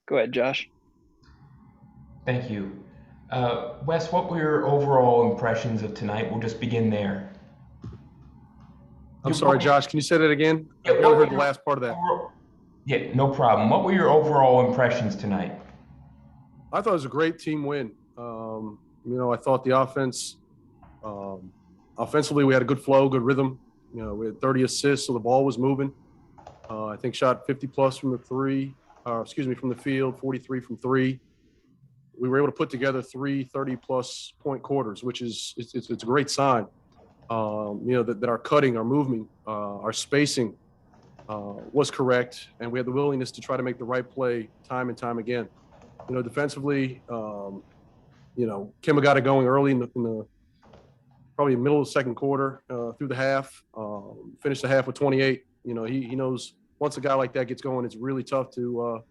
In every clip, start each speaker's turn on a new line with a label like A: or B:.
A: Go ahead, Josh.
B: Thank you. Wes, what were your overall impressions of tonight? We'll just begin there.
C: I'm sorry, Josh. Can you say that again? I
B: Yeah,
C: barely heard the last part of that.
B: Yeah, no problem. What were your overall impressions tonight?
C: I thought it was a great team win. I thought the offense, offensively, we had a good flow, good rhythm. We had 30 assists, so the ball was moving. I think shot 50 plus from from the field, 43 from three. We were able to put together three 30-plus point quarters, which is it's a great sign. That our cutting, our movement, our spacing was correct, and we had the willingness to try to make the right play time and time again. Defensively, Kemba got it going early in the probably middle of the second quarter through the half. Finished the half with 28. He knows once a guy like that gets going, it's really tough to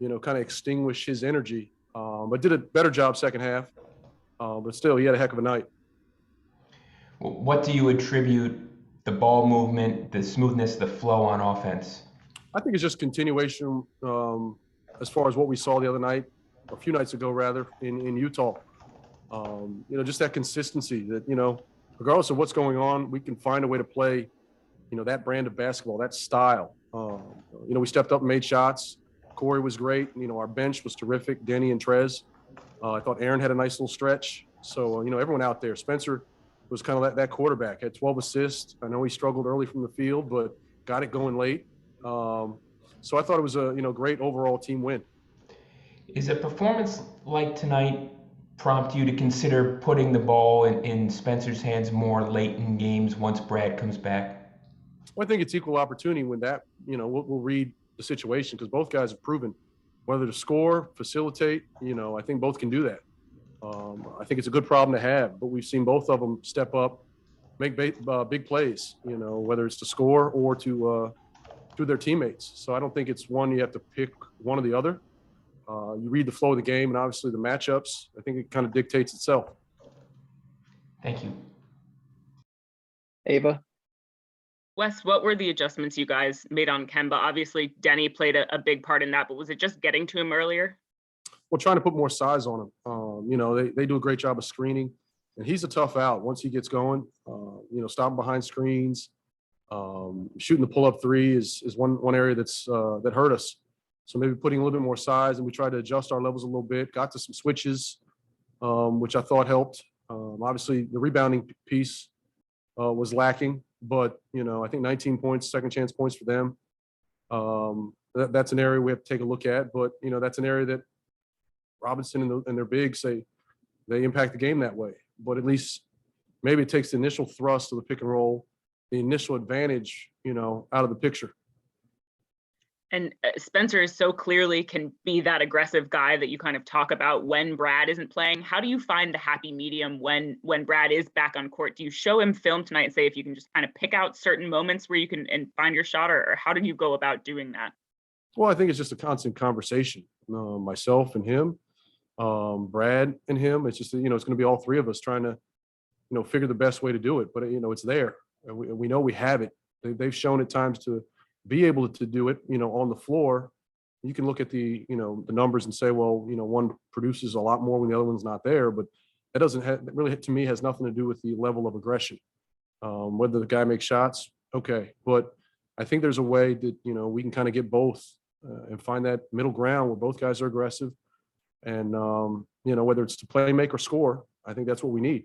C: kind of extinguish his energy. But did a better job second half. But still, he had a heck of a night.
B: What do you attribute the ball movement, the smoothness, the flow on offense?
C: I think it's just continuation as far as what we saw the other night, or a few nights ago rather, in Utah. Just that consistency that, regardless of what's going on, we can find a way to play, that brand of basketball, that style. We stepped up and made shots. Corey was great. Our bench was terrific. Denny and Trez. I thought Aaron had a nice little stretch. So, everyone out there. Spencer was kind of that quarterback. Had 12 assists. I know he struggled early from the field, but got it going late. So I thought it was a great overall team win.
B: Is a performance like tonight prompt you to consider putting the ball in Spencer's hands more late in games once Brad comes back?
C: Well, I think it's equal opportunity when that, we'll read the situation because both guys have proven whether to score, facilitate, I think both can do that. I think it's a good problem to have, but we've seen both of them step up, make big plays, whether it's to score or to through their teammates. So I don't think it's one you have to pick one or the other. You read the flow of the game and obviously the matchups. I think it kind of dictates itself.
B: Thank you.
A: Ava?
D: Wes, what were the adjustments you guys made on Kemba? Obviously, Denny played a big part in that, but was it just getting to him earlier?
C: Well, trying to put more size on him. They do a great job of screening, and he's a tough out once he gets going. Stopping behind screens, shooting the pull-up three is one area that hurt us. So maybe putting a little bit more size, and we tried to adjust our levels a little bit. Got to some switches, which I thought helped. Obviously, the rebounding piece was lacking, but I think 19 points, second chance points for them. That's an area we have to take a look at, but that's an area that Robinson and their bigs say they impact the game that way. But at least maybe it takes the initial thrust of the pick and roll, the initial advantage, out of the picture.
D: And Spencer so clearly can be that aggressive guy that you kind of talk about when Brad isn't playing. How do you find the happy medium when Brad is back on court? Do you show him film tonight and say if you can just kind of pick out certain moments where you can and find your shot, or how did you go about doing that?
C: Well, I think it's just a constant conversation. Myself and him, Brad and him. It's just it's going to be all three of us trying to figure the best way to do it. But it's there. We know we have it. They've shown at times to be able to do it, on the floor. You can look at the numbers and say, well, one produces a lot more when the other one's not there, but that doesn't really, to me, has nothing to do with the level of aggression. Whether the guy makes shots, okay, but I think there's a way that we can kind of get both and find that middle ground where both guys are aggressive, and whether it's to play, make, or score, I think that's what we need.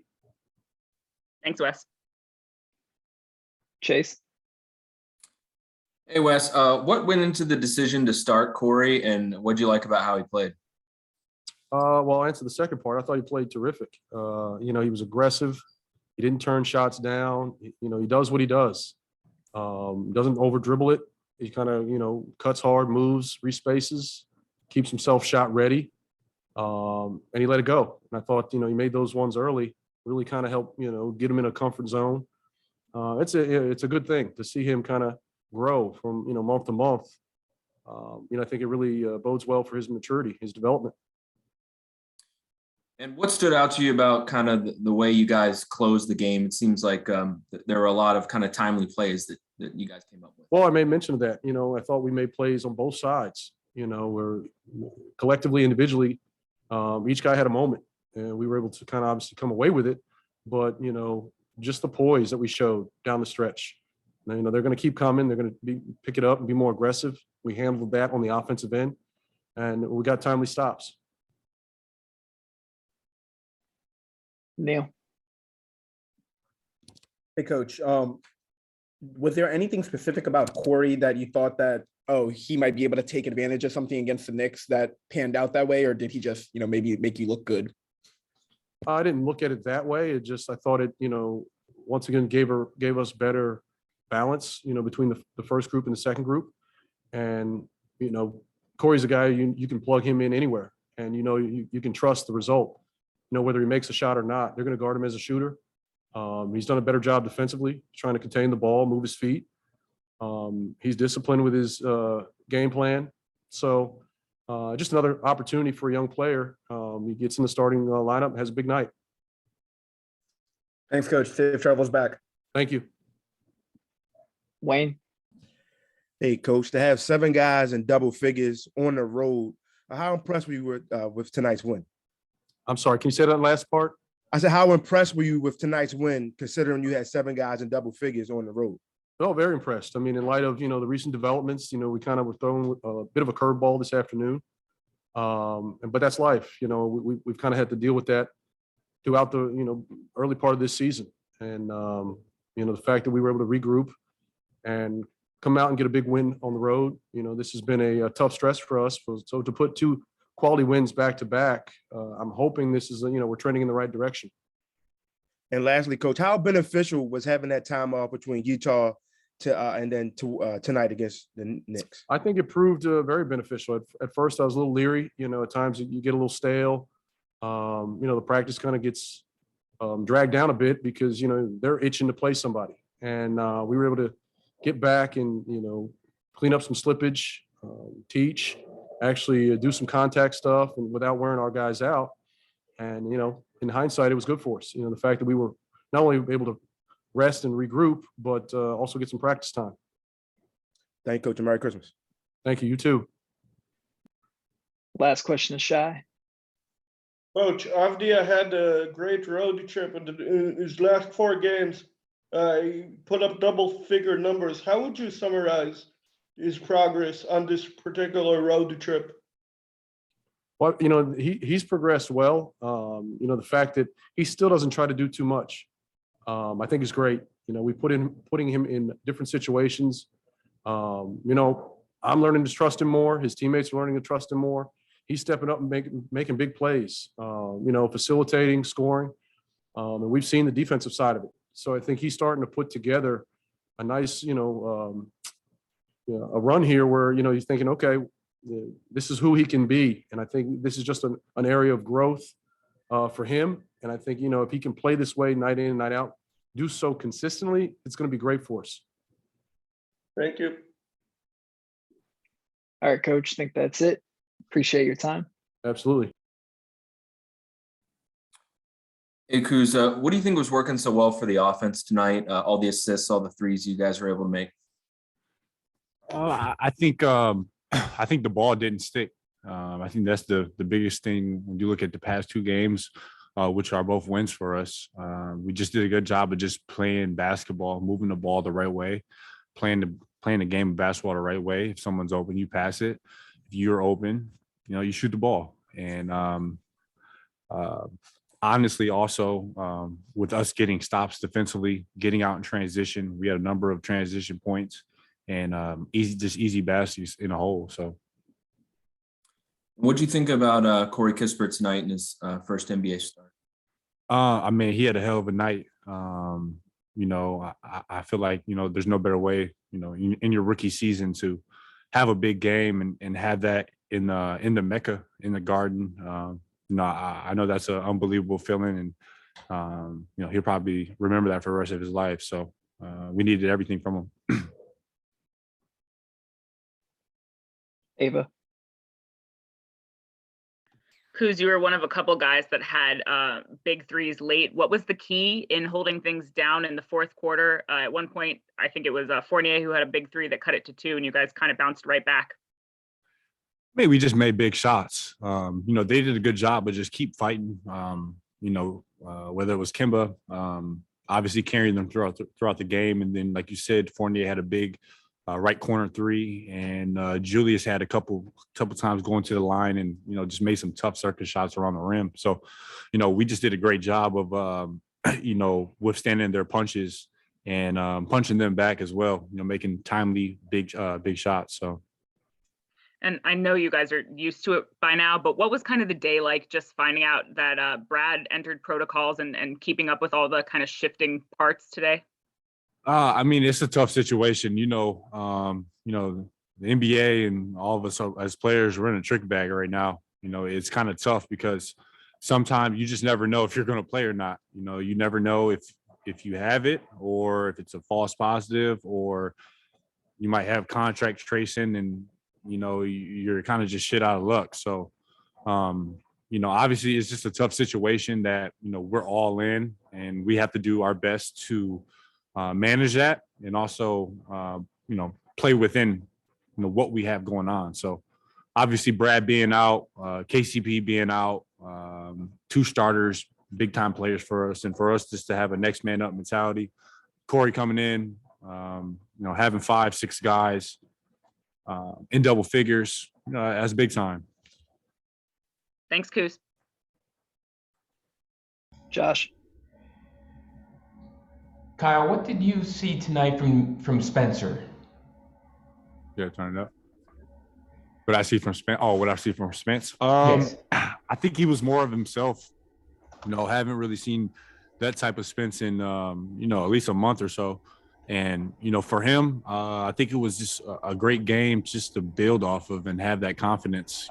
D: Thanks, Wes.
A: Chase?
E: Hey, Wes, what went into the decision to start Corey, and what did you like about how he played?
C: Well, I'll answer the second part. I thought he played terrific. He was aggressive. He didn't turn shots down. He does what he does. Doesn't over dribble it. He kind of, cuts hard, moves, respaces, keeps himself shot ready, and he let it go. And I thought, he made those ones early, really kind of helped, get him in a comfort zone. It's a good thing to see him kind of grow from month to month. I think it really bodes well for his maturity, his development.
E: And what stood out to you about kind of the way you guys closed the game? It seems like there were a lot of kind of timely plays that you guys came up with.
C: Well, I made mention of that. I thought we made plays on both sides. where collectively, individually, each guy had a moment, and we were able to kind of obviously come away with it. But, just the poise that we showed down the stretch. Now, they're going to keep coming. They're going to pick it up and be more aggressive. We handled that on the offensive end, and we got timely stops.
A: Neil.
F: Hey, Coach. Was there anything specific about Corey that you thought that, he might be able to take advantage of something against the Knicks that panned out that way, or did he just, maybe make you look good?
C: I didn't look at it that way. I thought it, once again gave us better balance, between the first group and the second group. And, Corey's a guy you can plug him in anywhere, and you can trust the result. Whether he makes a shot or not, they're going to guard him as a shooter. He's done a better job defensively, trying to contain the ball, move his feet. He's disciplined with his game plan. So just another opportunity for a young player. He gets in the starting lineup, has a big night.
F: Thanks, Coach. Safe travels back.
C: Thank you.
A: Wayne.
G: Hey, Coach, to have 7 guys in double figures on the road, how impressed were you with tonight's win?
C: I'm sorry, can you say that last part?
G: I said, how impressed were you with tonight's win, considering you had 7 guys in double figures on the road?
C: Oh, very impressed. I mean, in light of, the recent developments, we kind of were throwing a bit of a curveball this afternoon. But that's life. We've kind of had to deal with that throughout the, early part of this season. And, the fact that we were able to regroup and come out and get a big win on the road, this has been a tough stretch for us. So to put 2 quality wins back to back, I'm hoping this is, we're trending in the right direction.
G: And lastly, Coach, how beneficial was having that time off between Utah and then tonight against the Knicks?
C: I think it proved very beneficial. At first, I was a little leery. At times you get a little stale. The practice kind of gets dragged down a bit because they're itching to play somebody, and we were able to get back and clean up some slippage, teach, actually do some contact stuff, and without wearing our guys out. And in hindsight, it was good for us. The fact that we were not only able to rest and regroup, but also get some practice time.
G: Thank you, Coach, and Merry Christmas.
C: Thank you. You too.
A: Last question is Shy.
H: Coach, Avdia had a great road trip in his last 4 games. He put up double-figure numbers. How would you summarize his progress on this particular road trip?
C: Well, he's progressed well. The fact that he still doesn't try to do too much, I think is great. We putting him in different situations. I'm learning to trust him more. His teammates are learning to trust him more. He's stepping up and making big plays, facilitating, scoring. And we've seen the defensive side of it. So I think he's starting to put together a nice, a run here where, he's thinking, okay, this is who he can be. And I think this is just an area of growth for him. And I think, if he can play this way night in and night out, do so consistently, it's going to be great for us.
H: Thank you.
A: All right, Coach, I think that's it. Appreciate your time.
C: Absolutely.
E: Hey, Kuz, what do you think was working so well for the offense tonight? All the assists, all the threes you guys were able to make.
I: I think the ball didn't stick. I think that's the biggest thing when you look at the past 2 games, which are both wins for us. We just did a good job of just playing basketball, moving the ball the right way, playing the game of basketball the right way. If someone's open, you pass it. If you're open, you shoot the ball. And honestly, also with us getting stops defensively, getting out in transition, we had a number of transition points and easy baskets in a hole. So,
E: what'd you think about Corey Kispert tonight in his first NBA start?
I: He had a hell of a night. I feel like there's no better way in your rookie season to have a big game and have that in the Mecca, in the Garden. I know that's an unbelievable feeling, and he'll probably remember that for the rest of his life. So we needed everything from him.
A: Ava.
D: Kuz, you were one of a couple guys that had big threes late. What was the key in holding things down in the fourth quarter? At one point, I think it was Fournier who had a big 3 that cut it to 2, and you guys kind of bounced right back.
I: Maybe we just made big shots. They did a good job, but just keep fighting. Whether it was Kimba, obviously carrying them throughout the game, and then like you said, Fournier had a big right corner three, and Julius had a couple times going to the line, and just made some tough circus shots around the rim. So, we just did a great job of withstanding their punches and punching them back as well. Making timely big shots. So.
D: And I know you guys are used to it by now, but what was kind of the day like just finding out that Brad entered protocols and keeping up with all the kind of shifting parts today?
I: It's a tough situation. The NBA and all of us as players, we're in a trick bag right now. It's kind of tough because sometimes you just never know if you're going to play or not. You never know if you have it or if it's a false positive, or you might have contract tracing and you're kind of just shit out of luck. So, obviously it's just a tough situation that, we're all in, and we have to do our best to manage that and also, play within, what we have going on. So obviously Brad being out, KCP being out, two starters, big time players for us, and for us just to have a next man up mentality. Corey coming in, having 5-6 guys, in double figures, that's big time.
D: Thanks, Kuz.
A: Josh.
B: Kyle, what did you see tonight from Spencer?
I: Yeah, turn it up. What I see from Spence? Oh, what I see from Spence?
B: Yes.
I: I think he was more of himself. Haven't really seen that type of Spence in at least a month or so. And, for him, I think it was just a great game just to build off of and have that confidence.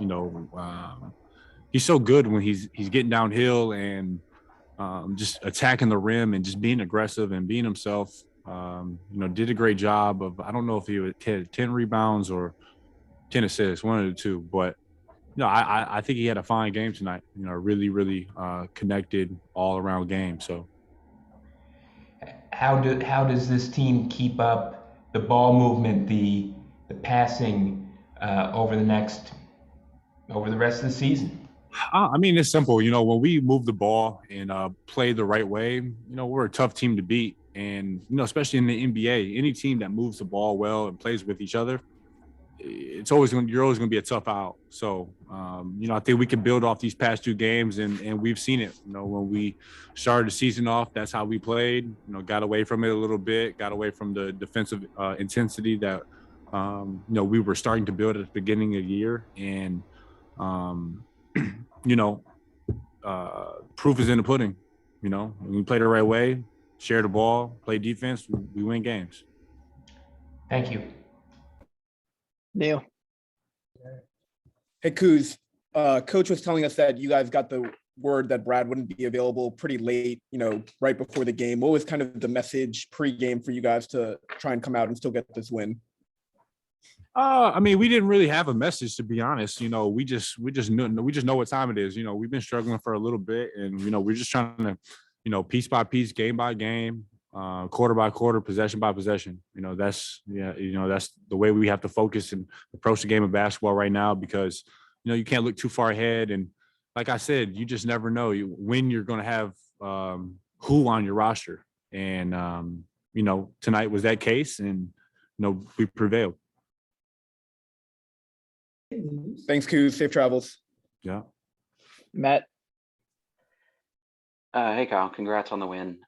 I: He's so good when he's getting downhill and just attacking the rim and just being aggressive and being himself. Did a great job of, I don't know if he had 10 rebounds or 10 assists, one of the two. But, I think he had a fine game tonight, really, really connected all-around game. So.
B: How does this team keep up the ball movement, the passing over the rest of the season?
I: It's simple. When we move the ball and play the right way, we're a tough team to beat. And, especially in the NBA, any team that moves the ball well and plays with each other, you're always going to be a tough out. So, I think we can build off these past two games, and we've seen it. When we started the season off, that's how we played. Got away from it a little bit, got away from the defensive intensity that we were starting to build at the beginning of the year. And proof is in the pudding. When we play the right way, share the ball, play defense, we win games.
B: Thank you.
A: Neil.
F: Hey, Kuz, Coach was telling us that you guys got the word that Brad wouldn't be available pretty late, right before the game. What was kind of the message pre-game for you guys to try and come out and still get this win?
I: We didn't really have a message, to be honest. We just know what time it is. We've been struggling for a little bit, and we're just trying to, piece by piece, game by game, quarter by quarter, possession by possession. That's the way we have to focus and approach the game of basketball right now, because you can't look too far ahead. And like I said, you just never know when you're going to have who on your roster. And tonight was that case, and we prevailed.
F: Thanks, Kuz. Safe travels.
I: Yeah.
A: Matt.
J: Hey, Kyle. Congrats on the win.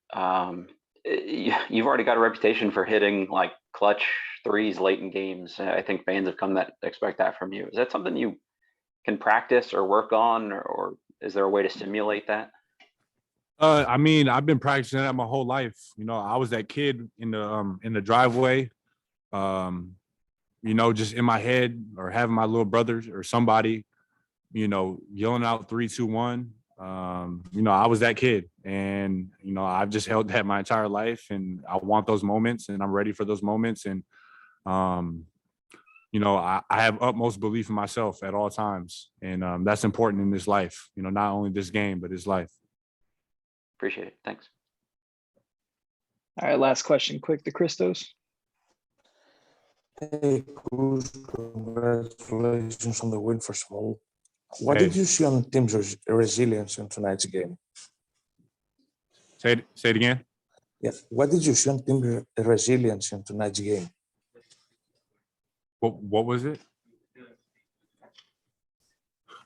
J: You've already got a reputation for hitting like clutch threes late in games. I think fans have come to expect that from you. Is that something you can practice or work on, or is there a way to simulate that?
I: I've been practicing that my whole life. I was that kid in the driveway, just in my head, or having my little brothers or somebody, yelling out 3, 2, 1. I was that kid, and I've just held that my entire life, and I want those moments, and I'm ready for those moments. And I have utmost belief in myself at all times, and that's important in this life. Not only this game, but this life.
J: Appreciate it. Thanks.
A: All right, last question, quick to Christos.
K: Hey, Kuz, congratulations on the win for Small. What
I: Hey.
K: did you see on the team's resilience in tonight's game?
I: Say it again.
K: Yeah, what did you see on team resilience in tonight's game?
I: What was it?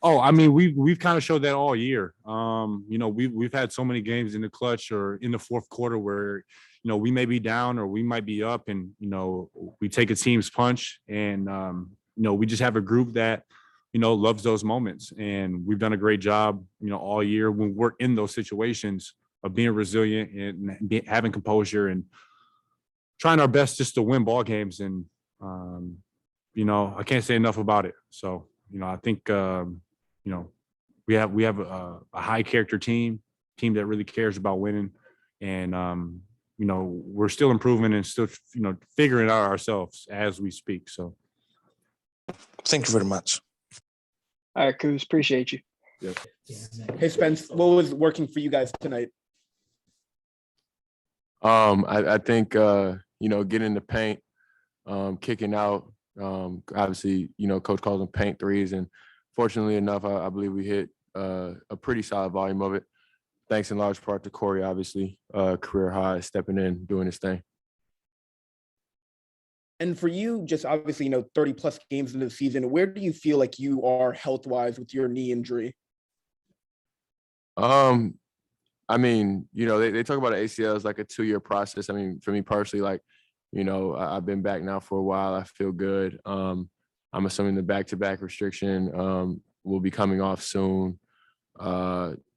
I: Oh, I mean, we've kind of showed that all year. You know, we've had so many games in the clutch or in the fourth quarter where, you know, we may be down or we might be up, and you know, we take a team's punch, and you know, we just have a group that, you know, loves those moments, and we've done a great job, you know, all year when we're in those situations of being resilient and having composure and trying our best just to win ball games. And you know, I can't say enough about it. So, you know, I think you know, we have a high character team that really cares about winning, and you know, we're still improving and still, you know, figuring it out ourselves as we speak. So,
K: Thank you very much.
A: All right, Kuz, appreciate you.
F: Hey, Spence, what was working for you guys tonight?
L: I think you know, getting in the paint, kicking out. Obviously, you know, coach calls them paint threes, and fortunately enough, I believe we hit a pretty solid volume of it. Thanks in large part to Corey, obviously, career high, stepping in, doing his thing.
F: And for you, just obviously, you know, 30 plus games into the season, where do you feel like you are health wise with your knee injury?
L: I mean, you know, they talk about ACL as like a 2-year process. I mean, for me personally, like, you know, I've been back now for a while. I feel good. I'm assuming the back-to-back restriction will be coming off soon.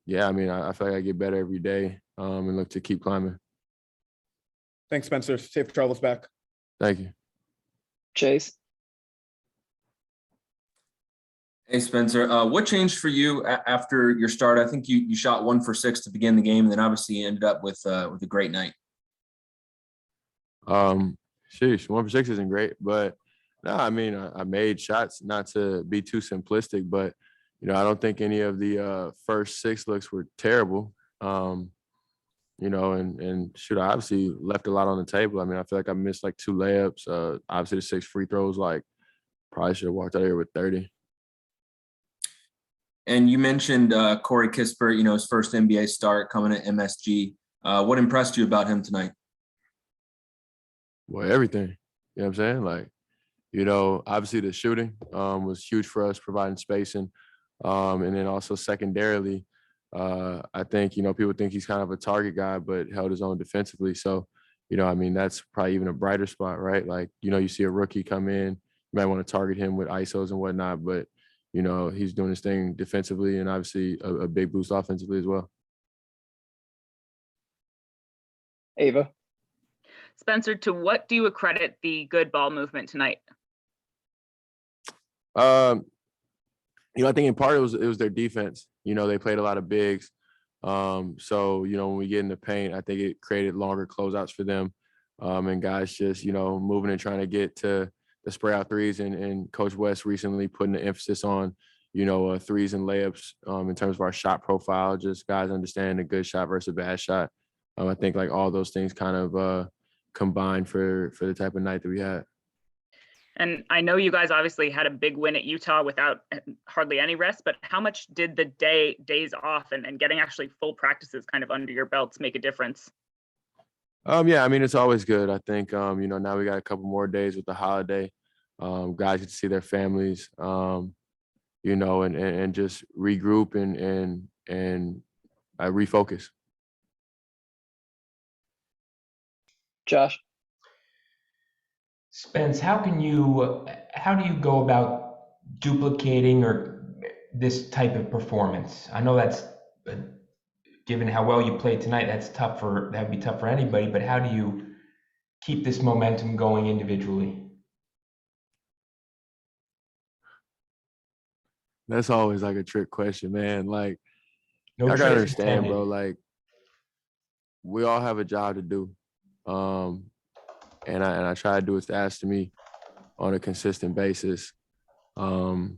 L: Yeah, I mean, I feel like I get better every day and look to keep climbing.
F: Thanks, Spencer. Safe travels back.
L: Thank you.
A: Chase.
E: Hey, Spencer, what changed for you after your start? I think you shot 1 for 6 to begin the game, and then obviously you ended up with a great night.
L: Sheesh, 1 for 6 isn't great, but no, I mean, I made shots, not to be too simplistic, but you know, I don't think any of the first 6 looks were terrible. You know, and shoot, I obviously left a lot on the table. I mean, I feel like I missed like 2 layups. Obviously the 6 free throws, like probably should have walked out of here with 30.
E: And you mentioned Corey Kispert, you know, his first NBA start coming at MSG. What impressed you about him tonight?
L: Well, everything. You know what I'm saying? Like, you know, obviously the shooting was huge for us, providing spacing. And then also secondarily, I think, you know, people think he's kind of a target guy, but held his own defensively. So, you know, I mean, that's probably even a brighter spot, right? Like, you know, you see a rookie come in, you might want to target him with ISOs and whatnot, but, you know, he's doing his thing defensively and obviously a big boost offensively as well.
A: Ava.
D: Spencer, to what do you accredit the good ball movement tonight?
L: You know, I think in part it was their defense. You know, they played a lot of bigs. So, you know, when we get in the paint, I think it created longer closeouts for them. And guys just, you know, moving and trying to get to the spray out threes. And Coach West recently putting the emphasis on, you know, threes and layups in terms of our shot profile, just guys understanding a good shot versus a bad shot. I think like all those things kind of combined for the type of night that we had.
D: And I know you guys obviously had a big win at Utah without hardly any rest, but how much did the days off and getting actually full practices kind of under your belts make a difference?
L: Yeah, I mean, it's always good. I think, you know, now we got a couple more days with the holiday. Guys get to see their families, you know, and just regroup and refocus.
A: Josh.
B: Spence, how do you go about duplicating or this type of performance? I know that's given how well you played tonight, that'd be tough for anybody, but how do you keep this momentum going individually?
L: That's always like a trick question, man. Like,
B: No
L: I gotta
B: tricks
L: understand,
B: intended.
L: bro. Like, we all have a job to do, and I try to do what's asked of me on a consistent basis. So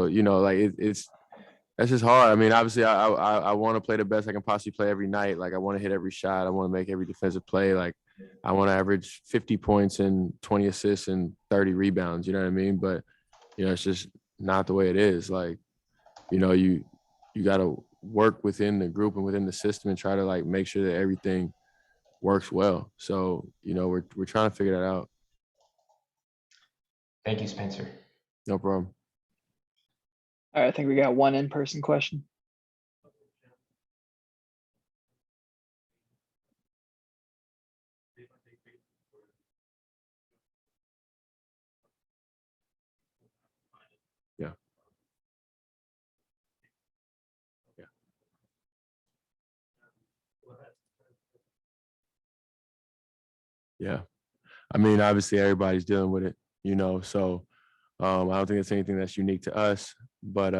L: you know, like it's that's just hard. I mean, obviously, I want to play the best I can possibly play every night. Like, I want to hit every shot. I want to make every defensive play. Like, I want to average 50 points and 20 assists and 30 rebounds. You know what I mean? But, it's just not the way it is. Like, you got to work within the group and within the system and try to like make sure that everything works well. So, we're trying to figure that out.
B: Thank you, Spencer.
L: No problem.
A: All right, I think we got one in-person question.
L: Yeah. Yeah. Yeah. I mean, obviously everybody's dealing with it, so I don't think it's anything that's unique to us, but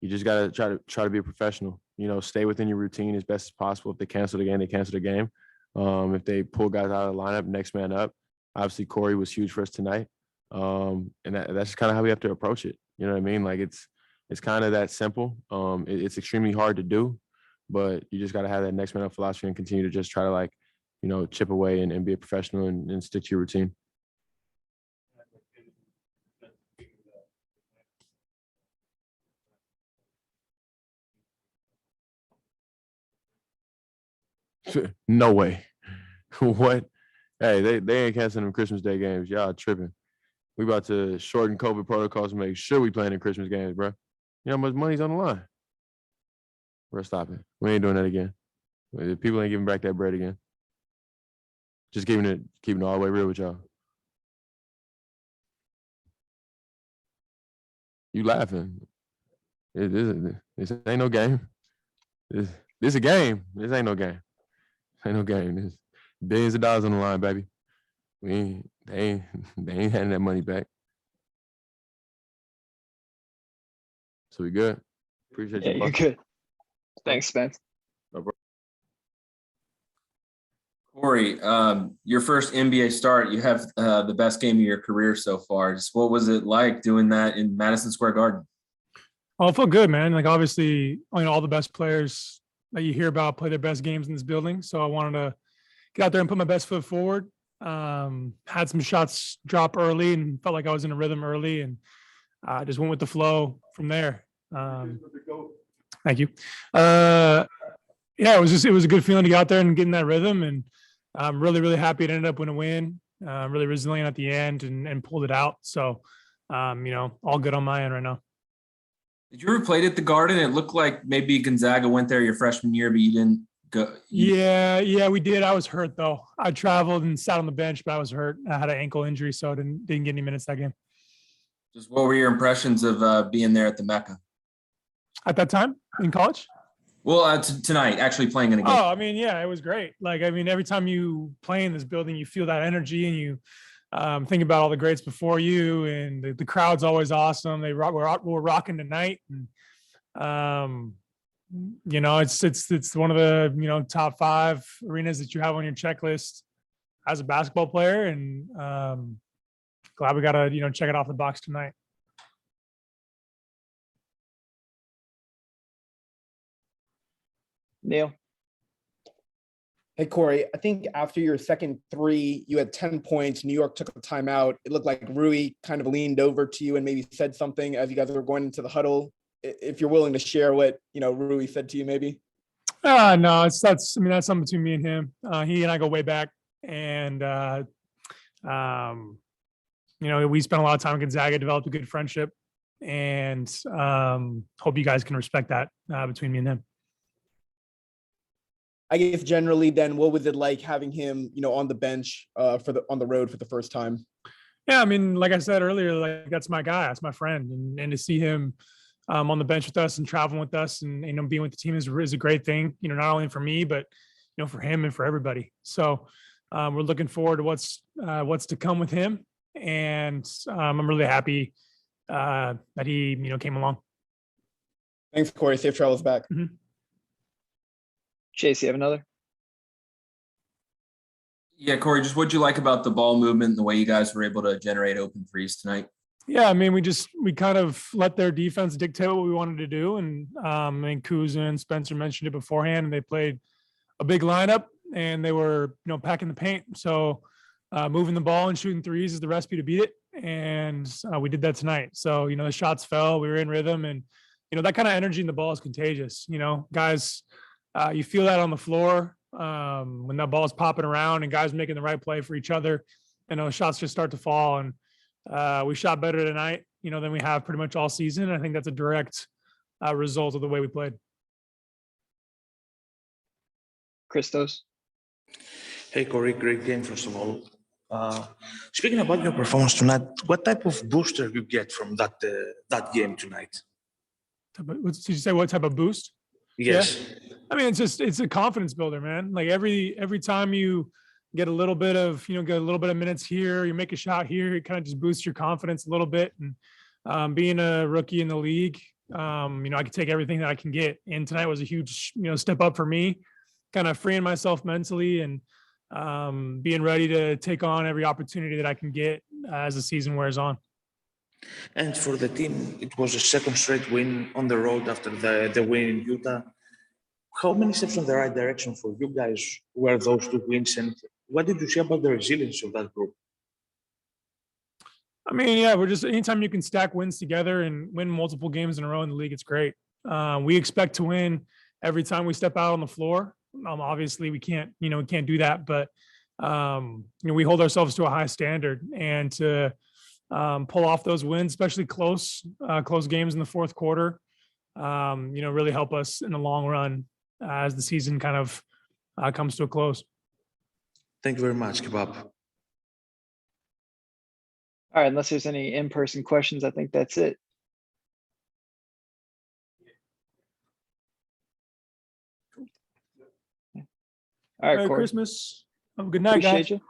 L: you just gotta try to be a professional, stay within your routine as best as possible. If they cancel the game, they cancel the game. If they pull guys out of the lineup, next man up. Obviously Corey was huge for us tonight. And that's kind of how we have to approach it. You know what I mean? Like it's kind of that simple. It's extremely hard to do, but you just got to have that next man up philosophy and continue to just try to like, chip away and be a professional and stick to your routine. No way. What? Hey, they ain't canceling them Christmas Day games. Y'all tripping. We about to shorten COVID protocols and make sure we playing in Christmas games, bro. You know how much money's on the line? Bro, stop it. We ain't doing that again. People ain't giving back that bread again. Just keeping it all the way real with y'all. You laughing. This ain't no game. This a game. This ain't no game. Ain't no game. There's billions of dollars on the line, baby. They ain't handing that money back. So we good. Appreciate you.
A: Yeah, you're good. Thanks, Spence.
L: No problem.
E: Corey, your first NBA start, you have the best game of your career so far. Just what was it like doing that in Madison Square Garden?
M: Oh, it felt good, man. Like obviously, all the best players that you hear about play their best games in this building. So I wanted to get out there and put my best foot forward. Had some shots drop early and felt like I was in a rhythm early, and just went with the flow from there. Thank you. Yeah, it was a good feeling to get out there and get in that rhythm, and I'm really, really happy it ended up with a win. Really resilient at the end and pulled it out. So, all good on my end right now.
E: Did you ever play at the Garden? It looked like maybe Gonzaga went there your freshman year, but you didn't go.
M: Yeah, we did. I was hurt though. I traveled and sat on the bench, but I was hurt. I had an ankle injury, so I didn't get any minutes that game.
E: Just what were your impressions of being there at the Mecca?
M: At that time in college?
E: Well, tonight, actually playing in a game.
M: Oh, I mean, yeah, it was great. Like, I mean, every time you play in this building, you feel that energy, and you think about all the greats before you, and the crowd's always awesome. We're rocking tonight, and it's one of the top 5 arenas that you have on your checklist as a basketball player, and glad we got to check it off the box tonight.
A: Neil.
F: Hey, Corey, I think after your second 3, you had 10 points. New York took a timeout. It looked like Rui kind of leaned over to you and maybe said something as you guys were going into the huddle. If you're willing to share what, Rui said to you, maybe.
M: No, that's something between me and him. He and I go way back, and we spent a lot of time in Gonzaga, developed a good friendship, and hope you guys can respect that between me and him.
F: I guess generally then, what was it like having him, on the bench on the road for the first time?
M: Yeah, I mean, like I said earlier, like that's my guy, that's my friend, and to see him on the bench with us and traveling with us, and being with the team is a great thing. Not only for me, but for him and for everybody. So we're looking forward to what's to come with him, and I'm really happy that he came along.
F: Thanks, Corey. Safe travels back.
M: Mm-hmm.
A: Chase, you have another?
E: Yeah, Corey, just what'd you like about the ball movement and the way you guys were able to generate open threes tonight?
M: Yeah, I mean, we kind of let their defense dictate what we wanted to do, and Kuzma and Spencer mentioned it beforehand, and they played a big lineup, and they were, packing the paint. So moving the ball and shooting threes is the recipe to beat it. And we did that tonight. So, the shots fell, we were in rhythm, and, that kind of energy in the ball is contagious. Guys, you feel that on the floor when that ball is popping around and guys making the right play for each other. And those shots just start to fall. And we shot better tonight, than we have pretty much all season. I think that's a direct result of the way we played.
A: Christos.
K: Hey, Corey, great game, first of all. Speaking about your performance tonight, what type of booster you get from that game tonight?
M: What did you say? What type of boost?
K: Yes.
M: Yeah. I mean, it's a confidence builder, man. Like every time you get a little bit of, get a little bit of minutes here, you make a shot here, it kind of just boosts your confidence a little bit. And being a rookie in the league, I can take everything that I can get. And tonight was a huge, step up for me, kind of freeing myself mentally and being ready to take on every opportunity that I can get as the season wears on.
K: And for the team, it was a second straight win on the road after the win in Utah. How many steps in the right direction for you guys were those 2 wins? And what did you say about the resilience of that group?
M: I mean, yeah, we're just anytime you can stack wins together and win multiple games in a row in the league, it's great. We expect to win every time we step out on the floor. Obviously, we can't do that, but we hold ourselves to a high standard, and to pull off those wins, especially close games in the fourth quarter, really help us in the long run as the season kind of comes to a close.
K: Thank you very much. Keep up.
A: All right, unless there's any in-person questions, I think that's it. All right,
M: Merry
A: Corey.
M: Christmas. Have a good night, guys.
A: Appreciate you.